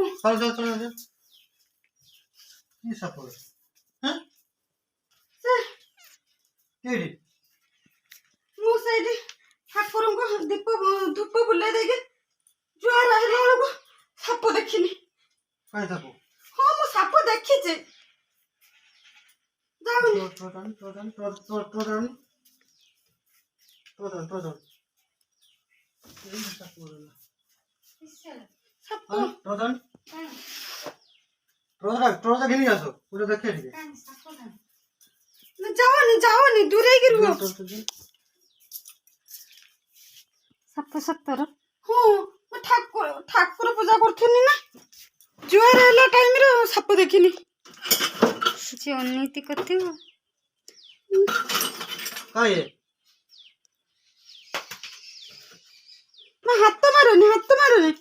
चल चल चल की साप हैं केडी ମୁଁ ସେଇଠି ଠାକୁରଙ୍କୁ ଦୀପ ଧୂପ ବୁଲେଇ ଦେଇକି ଜୁହାର ଆସିଲା ବେଳକୁ ସାପ ଦେଖିନି। काय साप ହଁ ମୁଁ ସାପ ଦେଖିଛି। ଯାଉନି ଯାଉନି ଯାଉନି ଦୂରେଇକି ରୁହ। ସାପ ସତର ହଁ ମୁଁ ଠାକୁର ପୂଜା କରୁଥିଲି ନା ଜୁହାର ହେଲା ଟାଇମରେ ସାପ ଦେଖିନି। କିଛି ଅନୀତି କରିଥିବ। ହାତ ମାରୁନି ହାତ ମାରୁନି।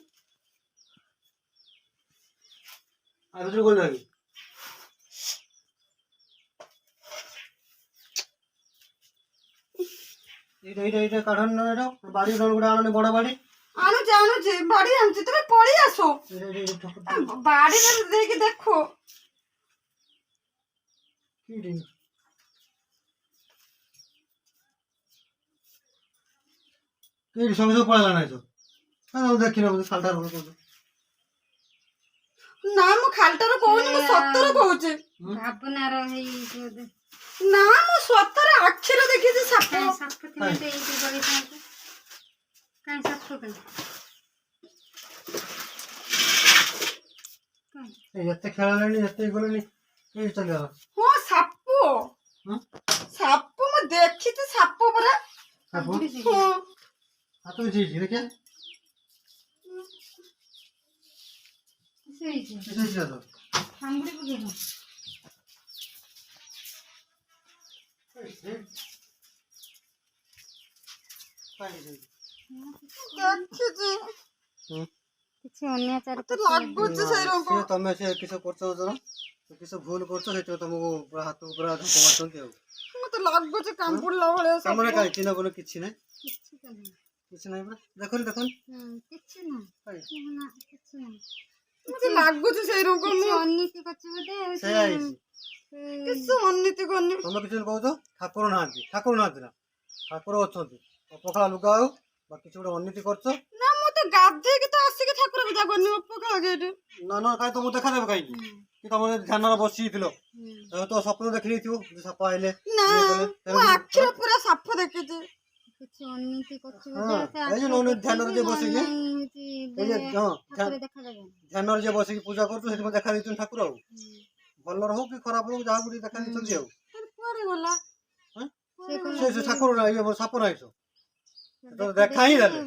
ଆଣୁଛି ଆଣୁଛି ବାଡି ଆଣୁଛି ତମେ ପଳେଇ ଆସ ବାଡିରେ ଦେଇକି ଦେଖ। ନା ମୁଁ ଖାଲିଟାରେ କହୁନି ମୁଁ ସତରେ କହୁଛି। ଭାବନାର ହେଇଛି ବୋଧେ। ନା ମୁଁ ସତରେ ଆଖିରେ ଦେଖିଛି ସାପ। କାଇଁ ସାପ ଥିଲେ ତ ଏଇଠି ଗଳିଥାନ୍ତେ। କାଇଁ ସାପ କାଇଁ ହଁ ସାପ ସାପ ମୁଁ ଦେଖିଛି ସାପ ପରା। ହଁ ସାଙ୍ଗୁଡି ପକେଇବ। ଦେଖିଛି କିଛି ଅନ୍ୟାଚାର ମତେ ଲାଗୁଛି ସେଇ ରଙ୍ଗ। ତମେ ସେ କିସ କରୁଛ କିସ ଭୁଲ କରୁଛ ସେଇଥିପାଇଁ ତମକୁ ପୁରା ହାତ ପୁରା ଧପ ମାରୁଛନ୍ତି ଆଉ ମତେ ଲାଗୁଛି କାମୁଡିଲା ଭଳିଆ ସାପ। ତମର କାଇଁ ଚିହ୍ନ ବୋଲ କିଛି ନାହିଁ କିଛି ତ ନାହିଁ। କିଛି ନାହିଁ ପରା ଦେଖନି ଦେଖନି କିଛି ନାହିଁ କିଛି ନାହିଁ। ମତେ ଲାଗୁଛି ସେଇ ରଙ୍ଗ। କିଛି ମୁଁ ଅନୀତି କରିଛି ବୋଧେ। ସେଇଆ ହେଇଛି କିଛି ଅନୀତି କରିନି। ତମେ କିଛି କହୁଛ ଠାକୁର ନାହାନ୍ତି ନା ଠାକୁର ଅଛନ୍ତି ଅପଖାଳ ଲୁଗା ଆଉ ବା କିଛି ଗୋଟେ ଅନୀତି କରୁଛ। ନା ମୁଁ ତ ଗାଧେଇକି ତ ଆସିକି ଠାକୁର ପୂଜା କରିନି ଅପକା ଗେଟେ। ନା କାଇଁ ତମକୁ ଦେଖାଦେବେ କାହିଁକି କି ତମର ଧ୍ୟାନରେ ବସିଥିଲ ତ ସ୍ୱପ୍ନ ଦେଖି ଦେଇଥିବ ସାପ ଆଇଲେ ନା ମୁଁ ଆଖିରେ ପୁରା ସାପ ଦେଖିଛି। କିଛି ଅନୀତି କରିଛି ଧ୍ୟାନରେ ଯିଏ ବସିକି ଦେଖାଯାবে ଧ୍ୟାନରେ ଯିଏ ବସିକି ପୂଜା କରୁଛୁ ସେଥିପାଇଁ ଦେଖା ଦେଇଛନ୍ତି ଠାକୁର ଆଉ ଭଲର ହଉ କି ଖରାପ ହଉ ଯାହାକୁ ଟିକେ ଦେଖା ଦେଇଛନ୍ତି ଆଉ କୁଆଡେ ଗଲା ସେ ଠାକୁର ନା ଇଏ ସାପ ନାହିଁ ଦେଖା ହିଁ ଦେଲେ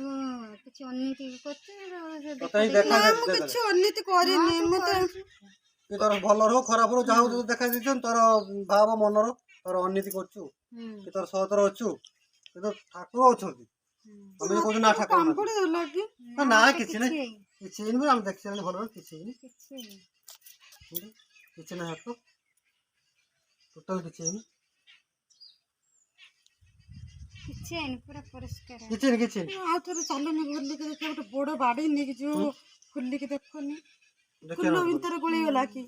କିଛି ଅନୀତି କରିଛି। ନା ମୁଁ କିଛି ଅନୀତି କରିନି। ମତେ କି ତୋର ଭଲର ହଉ ଖରାପ ହଉ ଯାହାକୁ ତୁ ଦେଖା ଦେଇଛନ୍ତି ତୋର ଭାବ ମନର ତୋର ଅନୀତି କରୁଛୁ କି ତୋର ସହତର ଅଛୁ କିନ୍ତୁ ଠାକୁର ଅଛନ୍ତି। ତମେ କହୁଛ ନା ଠାକୁର କାମୁଡି ଦେଲା କି? ନା କିଛି ନାହିଁ କିଛି ହେଇନି ଆମେ ଦେଖି ସାରିଲେ ଭଲ କିଛି ହେଇନି କିଛି ନାହିଁ ହାତ ଟୋଟାଲ କିଛି ହେଇନି ପୁରା ପରିଷ୍କାର କିଛି ଆଉ ଥରେ ଚାଲୁନି ବୁଲିକି ଦେଖିବା ଗୋଟେ ବଡ ବାଡି ନେଇକି ଯିବ ଖୋଲିକି ଦେଖନି ଫୁଲ ଭିତରେ ଗୋଳେଇଗଲା କି?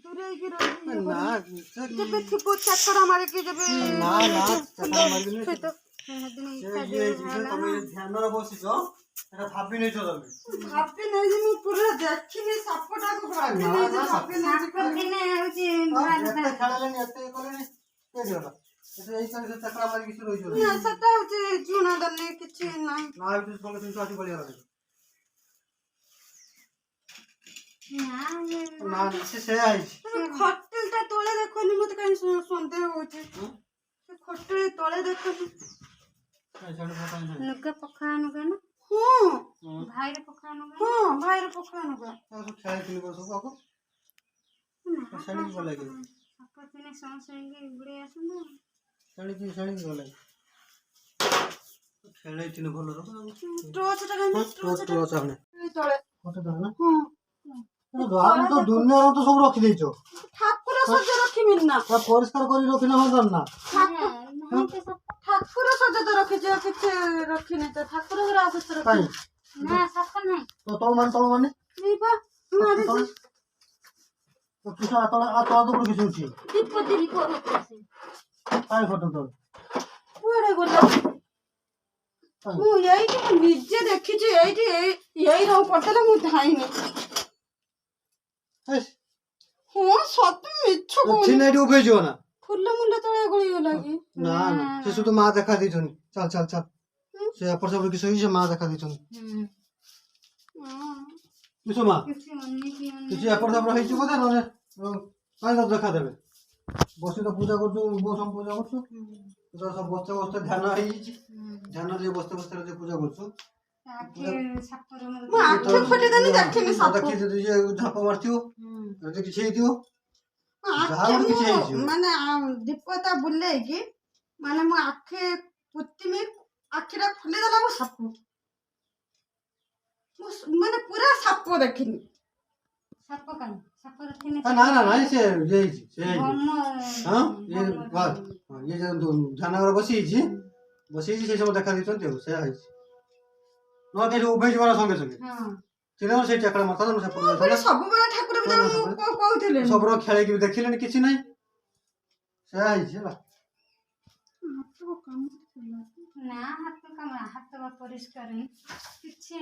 ଦୂରେଇକି ଯେବେ ଥିବ ଚାକଡା ମାରିକି ଯେବେ ଧ୍ୟାନରେ ବସିଛ ସେଟା ଭାବି ନେଇଛ ତମେ ଭାବି ନେଇଛି ମୁଁ ପୁରା ଦେଖିନି ସାପଟାକୁ ଭାବି ନେଇଛି ଭାବି ନେଇଛି ସେଟା ହଉଛି ଝୁଣା ଦାନି କିଛି ନାହିଁ। ଖଟେଲ ଟା ତଳେ ଦେଖନି ମତେ କାହିଁ ସନ୍ଦେହ ହଉଛି ସେ ଖଟେଲ ତଳେ ଦେଖନି। ଲୁଗା ପଖାଳ ଲୁଗା ନା ହଁ ଭାଇର ପଖାଳ ଲୁଗା ହଁ ଭାଇର ପଖାଳ ଲୁଗା। ବୁଡେଇ ଆସନ୍ତୁ ଦୁନିଆର ତ ସବୁ ରଖିଦେଇଛ ଠାକୁର ସଜ ରଖିବି ନା ପରିଷ୍କାର କରି ରଖିଲେ ହନ୍ତାନ ନା ଠାକୁର ସଜ ତ ରଖିଛି ଆଉ କିଛି ରଖିନି ତ ଠାକୁର ଘର ଆଉ କିଛି କାଇଁ ରଖିନି ନା ସାପ ନାହିଁ। ତ ତଳ ମାନେ ଏଇ ବା ମାରିଛି ତ କିଛି ତଳ ତ କିଛି ଅଛି ଦୀପ ଦୀପ ରଖୁଛି। କାଇଁ ଫଟୋ ତଳ କୁଆଡେ ଗଲା ମୁଁ ଏଇଠି ମୁଁ ନିଜେ ଦେଖିଛି ଏଇଠି ଏଇ ରହୁ ପଡିଥିଲା ମୁଁ ଧାଇନି ହଁ ସତ ମିଛ କହୁନି ଚିହ୍ନ ଏଠି ଉଭେଇ ଯିବ ନା ଫୁଲ ମୁଣ୍ଡ ତଳେ ଗଳିଗଲା କି ନା ନା ସେ শুধু মা দেখা ଦେଇଛନ୍ତି ଚାଲ ଚାଲ ଚାଲ ସେ ଏପଟ ସେପଟ କିଛି ହେଇଛି ସେ ମା ଦେଖା ଦେଇଛନ୍ତି କିସ ମା କିଛି ଅନେଇକି କିଛି ଏପଟ ସେପଟ ହେଇଛି ବୋଧେ ନହେଲେ କାହିଁ ତ ଦେଖା ଦେବେ ବସି ତ ପୂଜା କରୁଛୁ ବୋଉ ସବୁ ପୂଜା କରୁଛୁ ତୁ ତ ସବୁ ବସ୍ତେ ବସ୍ତେ ଧ୍ୟାନ ହେଇଯାଇଛି ଧ୍ୟାନ ଯେ ବସ୍ତେ ବସ୍ତେ ଯେ ପୂଜା କରୁଛୁ ଆଖି ସାପର ମୁଁ ଆଖି ଫଟେଇଦେଲି ଦେଖିନି ସାପ ଦେଖି ଯଦି ଯିଏ ଝାପ ମାରିଥିବ ଯଦି କିଛି ହେଇଥିବ ଯାହା ଆଖି ଗୋଟେ କିଛି ମୁଁ ହେଇଯିବ ମାନେ ଦୀପଟା ବୁଲେଇକି ମାନେ ମୋ ଆଖି ପୁତିମି ଆଖିଟା ଖୋଲିଦେଲା ମୁଁ ସାପ ମାନେ ପୁରା ସାପ ଦେଖିନି ସାପ କାଇଁ ସାପ ରଖିନି। ନା ନା ନାଇଁ ସେ ଇଏ ହେଇଛି ସେ ହେଇଛି ହଁ ଇଏ ଇଏ ଯୋଉ ଧ୍ୟାନ ଘରେ ବସିଯାଇଛି ବସିଯାଇଛି ସେ ସବୁ ଦେଖା ଦେଇଛନ୍ତି ଆଉ ସେୟା ହେଇଛି ନହେଲେ ଯୋଉ ଉଭେଇ ଯିବାର ସଙ୍ଗେ ସଙ୍ଗେ ହଁ ଥିଲା ସେଇ ଚାକଡ଼ା ମାଥା ମୁଁ ସେପଟ ପୁରା ସବୁବେଳେ ଠାକୁର ପୂଜା ମୁଁ କହୁଥିଲି ସବୁ ଖେଳେଇକି ବି ଦେଖିଲେନି କିଛି ନାହିଁ ସେୟା ହେଇଛି ହେଲା ନା ହାତ କାମ ହାତ ପରିଷ୍କାର କିଛି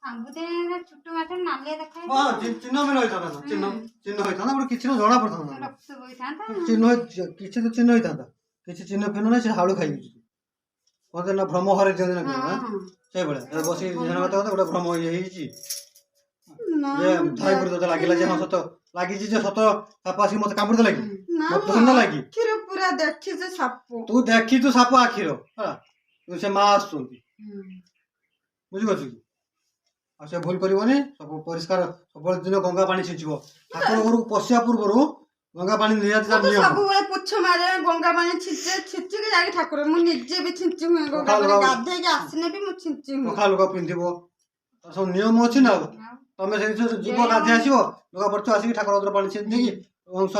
ଆଙ୍ଗୁଠି ଛୋଟ ମାଛ ନାଲିଆ ଦେଖା ହଁ ଚିହ୍ନ ବି ରହିଥାନ୍ତା ନା ଚିହ୍ନ ହେଇଥାନ୍ତା ଗୋଟେ କିଛି ଜଣା ପଡିଥାନ୍ତା ରକ୍ତ ବୋଇଥାନ୍ତା। ଚିହ୍ନ କିଛି ତ ଚିହ୍ନ ହେଇଥାନ୍ତା କିଛି ଚିହ୍ନ ଫିହ୍ନ ନାହିଁ ସେ ହାଳୁ ଖାଇବି କହନ୍ତି ନା ଭ୍ରମ ହରେଇ ଦିଅନ୍ତି ନା କଣ ସେଇଭଳିଆ ବସି ଧ୍ୟାନ କଥା ଗୋଟେ ଭ୍ରମ ଇଏ ହେଇଛି ଯେ ଧାଇପୁର ତତେ ଲାଗିଲା ଯେ ହଁ ସତ ଲାଗିଛି ଯେ ସତ ସାପ ଆସିକି ମତେ କାମୁଡ଼ି ଦେଲା କି ମତେ ଧରିଲା ଲାଗି ଆଖିରେ ପୁରା ଦେଖିଛି ସାପ ତୁ ଦେଖିଛୁ ସାପ ଆଖିର ହେଲା ସେ ମା ଆସୁଛନ୍ତି ବୁଝିପାରୁଛୁ କି ଆଉ ସେ ଭୁଲ କରିବନି ସବୁ ପରିଷ୍କାର ସବୁବେଳେ ଦିନ ଗଙ୍ଗା ପାଣି ଛିଞ୍ଚିବ ଠାକୁର ଘରକୁ ପଶିବା ପୂର୍ବରୁ ଗଙ୍ଗା ପାଣି ନିହାତି ତାର ନିୟମ ସବୁବେଳେ ପୁଛ ମାରେ ଗଙ୍ଗା ପାଣି ଛିଞ୍ଚିକି ଯାଇକି ଠାକୁର ମୁଁ ନିଜେ ବି ଛିଞ୍ଚି ହୁଏ ଗଙ୍ଗା ପାଣି ଗାଧେଇକି ଆସିଲେ ବି ମୁଁ ଛିଞ୍ଚି ହୁଏ ପଖା ଲୁଗା ପିନ୍ଧିବ ସବୁ ନିୟମ ଅଛି ନା ଆଉ ତମେ ସେଇ ଯିବ ଗାଧେଇ ଆସିବ ଲୁଗା ପଡିଥିବ ଆସିକି ଠାକୁର ଘର ପାଣି ଛିଞ୍ଚିକି ଅଂଶ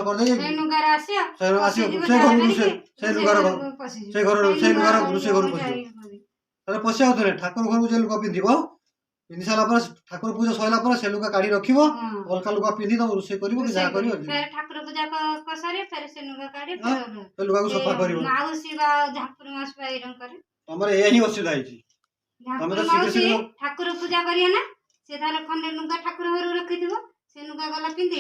କରିଦେଇ ସେଇ ଲୁଗାରେ ଆସିବ ଆସିବ ସେ ଘରକୁ ସେଇ ଲୁଗାର ରୋଷେଇ ଘରକୁ ପଶିବ ତାହେଲେ ପଶିବା କଥା ନାହିଁ ଠାକୁର ଘରକୁ ଯେ ଲୁଗା ପିନ୍ଧିବ ପିନ୍ଧି ସାରିଲା ପରେ ଠାକୁର ପୂଜା ସରିଲା ପରେ ସେ ଲୁଗା କାଢି ରଖିବ ଅଲଗା ଲୁଗା ପିନ୍ଧି ତମେ ରୋଷେଇ କରିବ କି ଯାହା କରିବ ଠାକୁର ପୂଜା କରିସାରି ଫେରେ ସେ ଲୁଗା କାଢି ସେ ଲୁଗାକୁ ସଫା କରିବ ମାଉସୀ ବା ଝାପୁର ମାସ ପାଇରଂ କରି ତମର ଏଇଆ ହିଁ ଅସୁବିଧା ହେଇଛି ତମେ ତ ଶୀଘ୍ର ଶୀଘ୍ର ଠାକୁର ପୂଜା କରିବେ ନା ସେ ତାର ଖଣ୍ଡେ ଲୁଗା ଠାକୁର ଘରକୁ ରଖିଥିବ ସେ ଲୁଗା ଗଲା ପିନ୍ଧି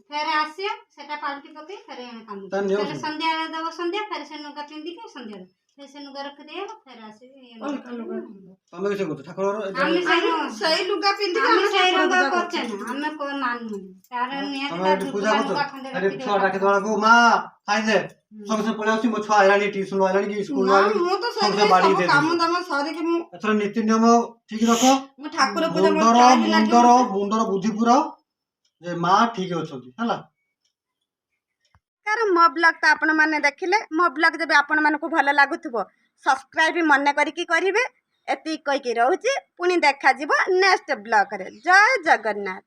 ଫେରେ ଆସିବ ସେଟା ପାଲଟି ପକେଇ ଫେରେ କାମ ଫେରେ ସନ୍ଧ୍ୟା ଦବ ସନ୍ଧ୍ୟା ଫେରେ ସେ ଲୁଗା ପିନ୍ଧିକି ସନ୍ଧ୍ୟା ଫେରେ ସେ ଲୁଗା ରଖିଦେଇ ଫେରେ ଆସିବି ତମେ କିଛି କରୁଛ ଠାକୁର ସେଇ ଲୁଗା ପିନ୍ଧିକି ଆମେ ସେଇ ଲୁଗା କରୁଛେ ନା ଆମେ ମାନୁନି ତାର ନିହାତି ପୂଜା କରୁଛ ଛୁଆ ଡାକି ଦେବାକୁ ମା ଖାଇଦେ ସବୁ ପଳେଇ ଆସୁଛି ମୋ ଛୁଆ ଆଇଲାଣି ଟ୍ୟୁସନ ଆଇଲାଣି କି ସ୍କୁଲ ଆଇଲାଣି କାମ ଦାମ ସାରିକି ମୁଁ ଏଥର ନୀତି ନିୟମ ଠିକ ରଖ ମୁଁ ଠାକୁର ପୂଜା ମୁଣ୍ଡର ବୁଦ୍ଧି ପୁରାଅ ଯେ ମା ଠିକ ଅଛନ୍ତି ହେଲା ମୋ ବ୍ଲଗ ତ ଆପଣ ମାନେ ଦେଖିଲେ ମୋ ବ୍ଲଗ ଯଦି ଆପଣ ମାନଙ୍କୁ ଭଲ ଲାଗୁଥିବ ସବସ୍କ୍ରାଇବ ମନେ କରିକି କରିବେ ଏତିକି କହିକି ରହୁଛି ପୁଣି ଦେଖାଯିବ ନେକ୍ସଟ ବ୍ଲଗରେ ଜୟ ଜଗନ୍ନାଥ।